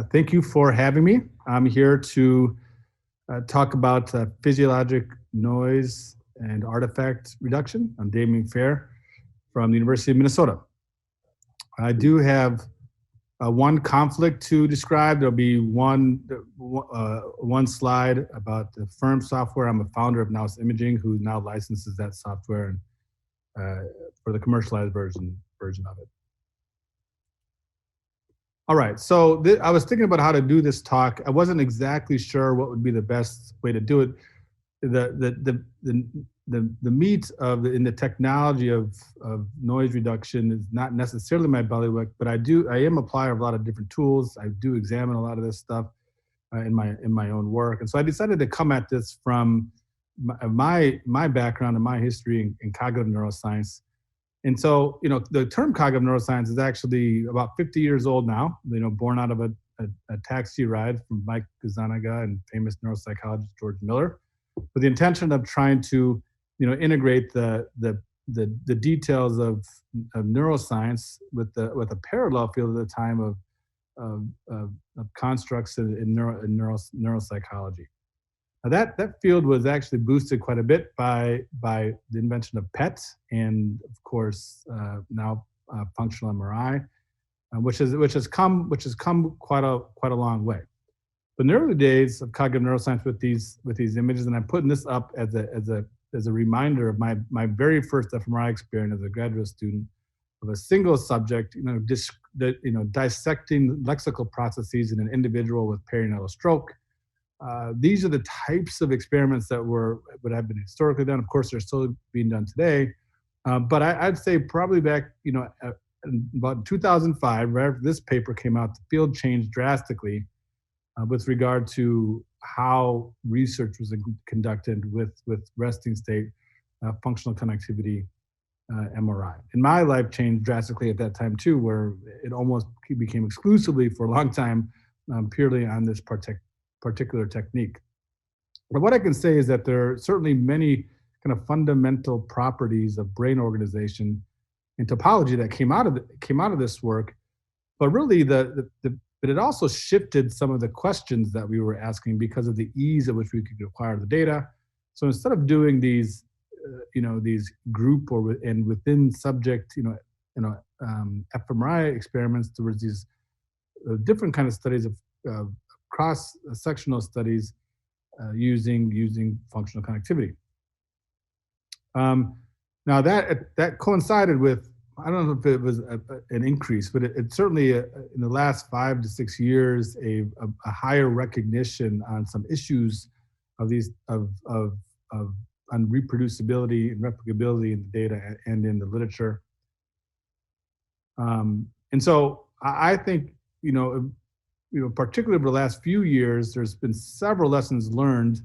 Thank you for having me. I'm here to talk about physiologic noise and artifact reduction. I'm D.Fair from the University of Minnesota. I do have one conflict to describe. There'll be one slide about the firm software. I'm a founder of Nous Imaging, who now licenses that software for the commercialized version of it. All right, so I was thinking about how to do this talk. I wasn't exactly sure what would be the best way to do it. The meat in the technology of noise reduction is not necessarily my bailiwick, but I am a applier of a lot of different tools. I do examine a lot of this stuff in my own work, and so I decided to come at this from my background and my history in cognitive neuroscience. And so, the term cognitive neuroscience is actually about 50 years old now, born out of a taxi ride from Mike Gazzaniga and famous neuropsychologist George Miller, with the intention of trying to, integrate the details of neuroscience with a parallel field at the time of constructs in neuropsychology. Now that field was actually boosted quite a bit by the invention of PET and, of course, now functional MRI, which has come quite a long way. But in the early days of cognitive neuroscience with these images, and I'm putting this up as a reminder of my very first fMRI experience as a graduate student of a single subject, dissecting lexical processes in an individual with perinatal stroke. These are the types of experiments that would have been historically done. Of course, they're still being done today. But I'd say probably back, about 2005, right after this paper came out, the field changed drastically with regard to how research was conducted with resting state functional connectivity MRI. And my life changed drastically at that time too, where it almost became exclusively for a long time purely on this particular technique. But what I can say is that there are certainly many kind of fundamental properties of brain organization and topology that came out of this work. But really, but it also shifted some of the questions that we were asking because of the ease at which we could acquire the data. So instead of doing these, these group and within subject, fMRI experiments, there was these different kind of studies of cross-sectional studies using functional connectivity. Now that coincided with, I don't know if it was an increase, but it certainly in the last 5 to 6 years a higher recognition on some issues of these of on reproducibility and replicability in the data and in the literature. And so I think particularly over the last few years, there's been several lessons learned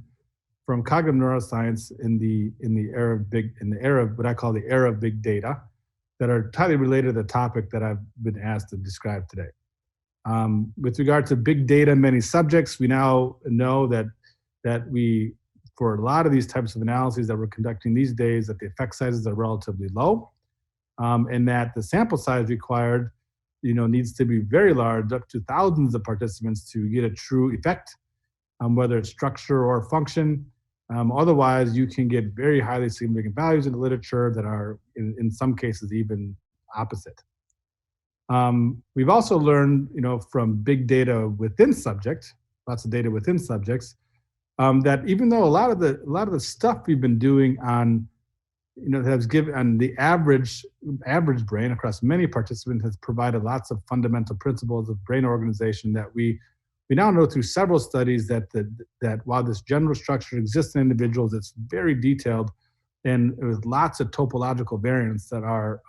from cognitive neuroscience in the era of what I call the era of big data, that are tightly related to the topic that I've been asked to describe today. With regard to big data and many subjects, we now know that for a lot of these types of analyses that we're conducting these days, that the effect sizes are relatively low, and that the sample size required needs to be very large, up to thousands of participants to get a true effect, whether it's structure or function. Otherwise, you can get very highly significant values in the literature that are, in some cases, even opposite. We've also learned, from big data within subject, lots of data within subjects, that even though a lot of the stuff we've been doing on has given on the average brain across many participants has provided lots of fundamental principles of brain organization that we now know through several studies that while this general structure exists in individuals, it's very detailed and with lots of topological variants that are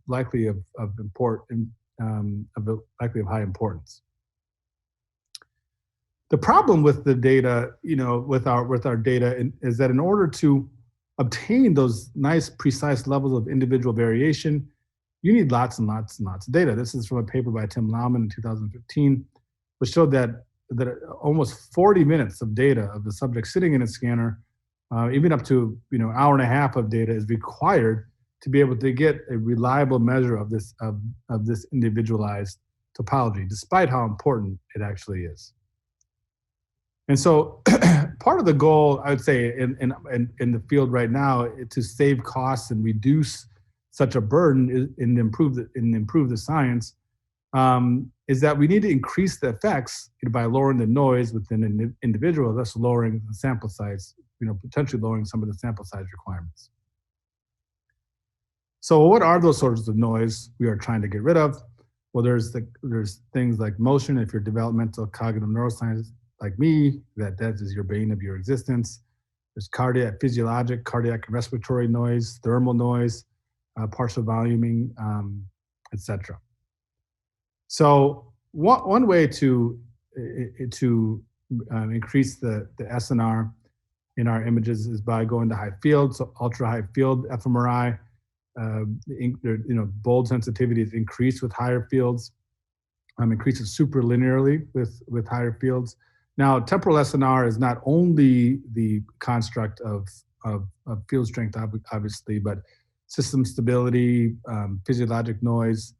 likely of high importance. The problem with the data, with our data, is that in order to obtain those nice, precise levels of individual variation, you need lots and lots and lots of data. This is from a paper by Tim Lauman in 2015, which showed that almost 40 minutes of data of the subject sitting in a scanner, even up to hour and a half of data, is required to be able to get a reliable measure of this individualized topology, despite how important it actually is. And so part of the goal, I would say, in the field right now, to save costs and reduce such a burden and improve the science, is that we need to increase the effects by lowering the noise within an individual, thus lowering the sample size, potentially lowering some of the sample size requirements. So what are those sources of noise we are trying to get rid of? Well, there's things like motion. If you're developmental cognitive neuroscience like me, that is your bane of your existence. There's physiologic, cardiac and respiratory noise, thermal noise, partial voluming, etc. So one way to increase the SNR in our images is by going to high field, so ultra high field fMRI. Bold sensitivity is increased with higher fields, increases superlinearly with higher fields. Now, temporal SNR is not only the construct of field strength, obviously, but system stability, physiologic noise,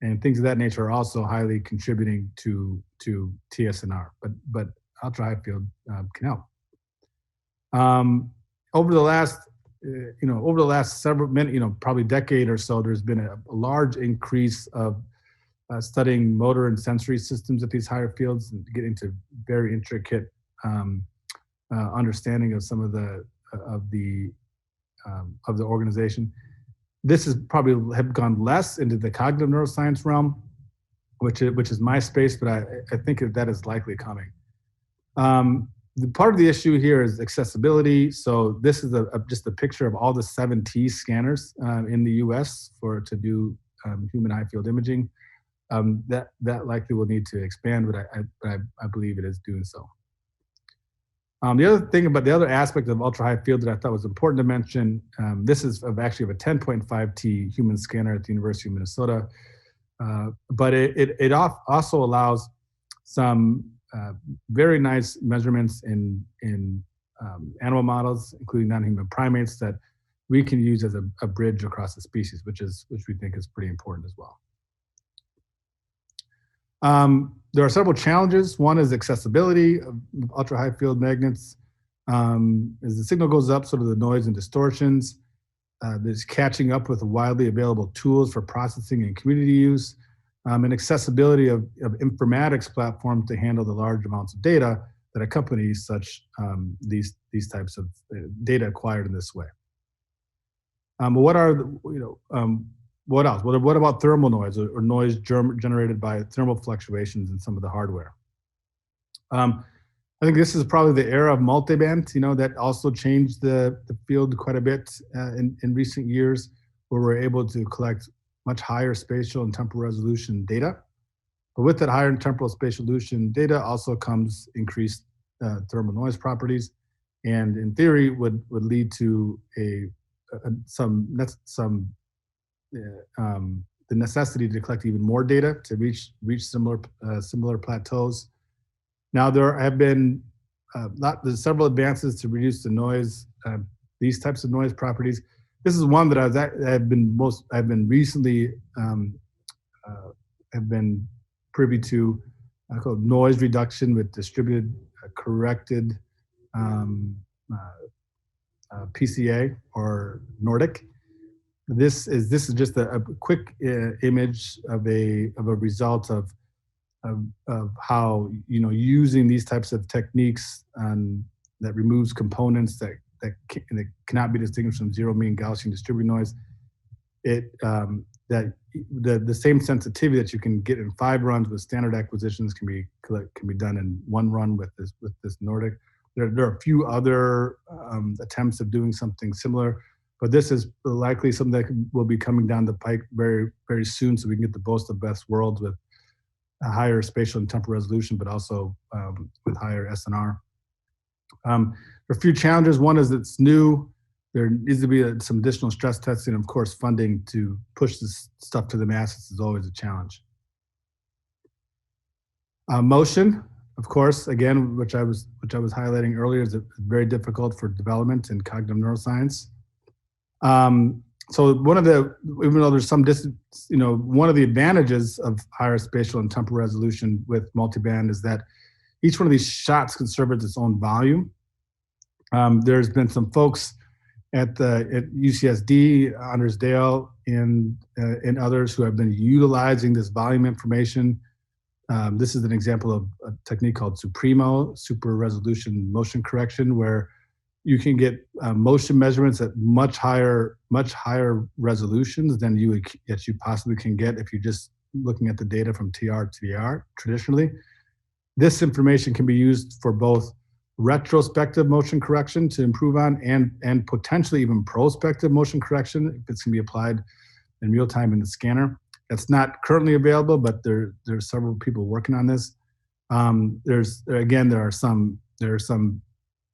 and things of that nature are also highly contributing to TSNR. But ultra high field can help. Over the last several probably decade or so, there's been a large increase of studying motor and sensory systems at these higher fields and getting to very intricate understanding of some of the organization. This has probably have gone less into the cognitive neuroscience realm, which is my space, but I think that is likely coming. The part of the issue here is accessibility. So this is just a picture of all the 7 T scanners in the U.S. to do human high field imaging. That likely will need to expand, but I believe it is doing so. The other aspect of ultra high field that I thought was important to mention, this is actually of a 10.5 T human scanner at the University of Minnesota, but it also allows some very nice measurements in animal models, including non-human primates, that we can use as a bridge across the species, which we think is pretty important as well. There are several challenges. One is accessibility of ultra high field magnets. As the signal goes up, sort of the noise and distortions. There's catching up with widely available tools for processing and community use, and accessibility of informatics platforms to handle the large amounts of data that accompany such these types of data acquired in this way. What else? What about thermal noise or noise generated by thermal fluctuations in some of the hardware? I think this is probably the era of multiband, that also changed the field quite a bit in recent years, where we're able to collect much higher spatial and temporal resolution data. But with that higher temporal spatial resolution data also comes increased thermal noise properties, and in theory would lead to the necessity to collect even more data to reach similar plateaus. Now there have been there's several advances to reduce the noise, these types of noise properties. This is one that I've been recently have been privy to, called noise reduction with distributed corrected PCA or NORDIC. This is just a quick image of a result of how using these types of techniques that removes components that cannot be distinguished from zero mean Gaussian distributed noise. That the same sensitivity that you can get in 5 runs with standard acquisitions can be done in 1 run with this NORDIC. There are a few other attempts of doing something similar, but this is likely something that will be coming down the pike very, very soon, so we can get the both of the best worlds with a higher spatial and temporal resolution, but also with higher SNR. There are a few challenges. One is it's new. There needs to be some additional stress testing. Of course, funding to push this stuff to the masses is always a challenge. Motion, of course, again, which I was highlighting earlier, is very difficult for development in cognitive neuroscience. So even though there's some distance, one of the advantages of higher spatial and temporal resolution with multiband is that each one of these shots can serve as its own volume. There's been some folks at UCSD, Anders Dale, and others who have been utilizing this volume information. This is an example of a technique called Supremo, super resolution motion correction, where you can get motion measurements at much higher resolutions than you possibly can get if you're just looking at the data from TR to TR traditionally. This information can be used for both retrospective motion correction to improve on and potentially even prospective motion correction if it's going to be applied in real time in the scanner. That's not currently available, but there's several people working on this. There are some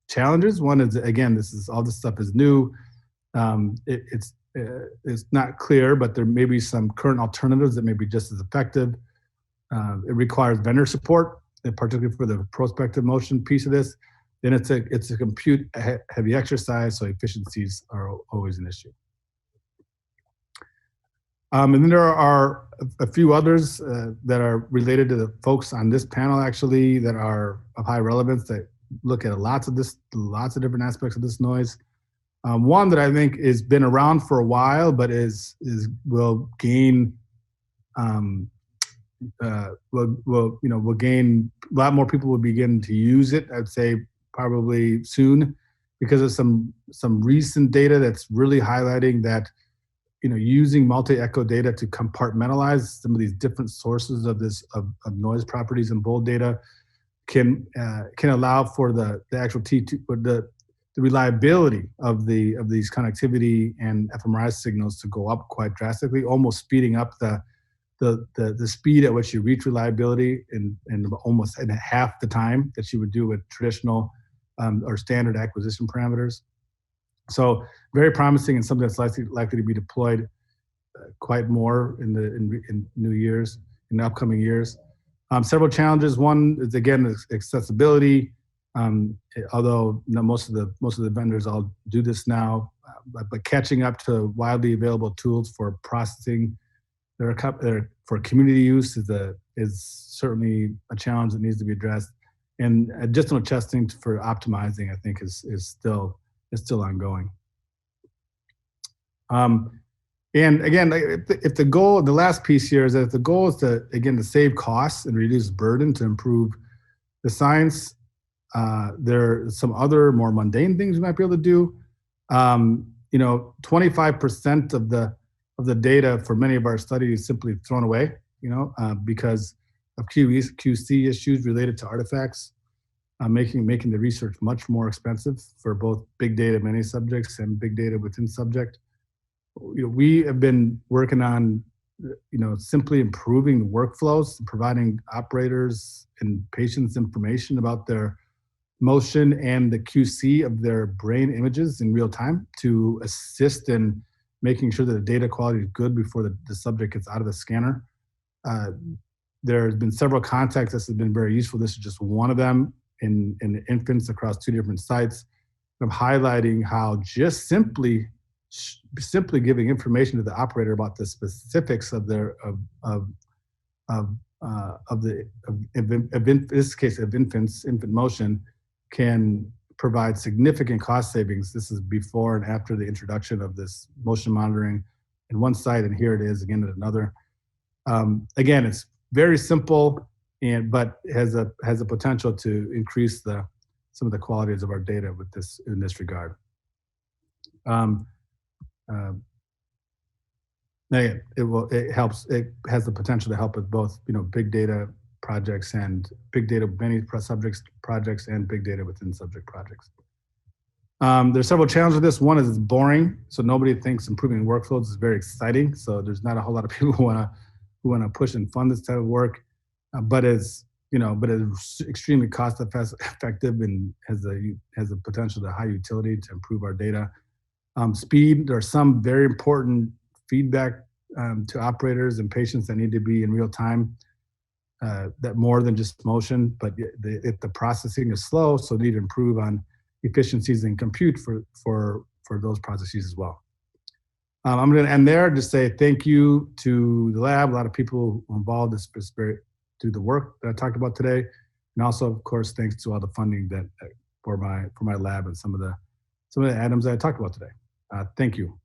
challenges. One is, again, all this stuff is new. It's not clear, but there may be some current alternatives that may be just as effective. It requires vendor support, particularly for the prospective motion piece of this. Then it's a compute heavy exercise, so efficiencies are always an issue. And then there are a few others that are related to the folks on this panel, actually, that are of high relevance, that look at lots of different aspects of this noise. One that I think has been around for a while, but will gain will gain, a lot more people will begin to use it, I'd say probably soon, because of some recent data that's really highlighting that using multi-echo data to compartmentalize some of these different sources of noise properties in bold data can allow for the actual T2, the reliability of these connectivity and fMRI signals to go up quite drastically, almost speeding up the speed at which you reach reliability in almost in half the time that you would do with traditional or standard acquisition parameters. So very promising, and something that's likely to be deployed quite more in new years, in the upcoming years. Several challenges. One is, again, accessibility. Although most of the vendors all do this now, but catching up to widely available tools for processing for community use is certainly a challenge that needs to be addressed. And additional testing for optimizing, I think, is still ongoing. And again, if the goal, the last piece here is that if the goal is to save costs and reduce burden to improve the science, there are some other more mundane things we might be able to do. 25% of the data for many of our studies is simply thrown away, because of QC issues related to artifacts, making the research much more expensive for both big data many subjects and big data within subject. We have been working on, simply improving the workflows, providing operators and patients information about their motion and the QC of their brain images in real time to assist in making sure that the data quality is good before the subject gets out of the scanner. There's been several contexts that have been very useful. This is just one of them in infants across 2 different sites, of highlighting how just simply giving information to the operator about the specifics of infant motion can provide significant cost savings. This is before and after the introduction of this motion monitoring in one site, and here it is again at another. Again, it's very simple, but has a potential to increase some of the qualities of our data in this regard. It helps. It has the potential to help with both, big data projects and big data many subjects projects and big data within subject projects. There's several challenges with this. One is it's boring, so nobody thinks improving workflows is very exciting. So there's not a whole lot of people who want to push and fund this type of work, but it's extremely cost effective and has the potential to high utility to improve our data. Speed. There are some very important feedback to operators and patients that need to be in real time. That more than just motion, but if the processing is slow, so need to improve on efficiencies in compute for those processes as well. I'm going to end there. Just say thank you to the lab, a lot of people involved through the work that I talked about today, and also, of course, thanks to all the funding that for my lab and some of the items that I talked about today. Thank you.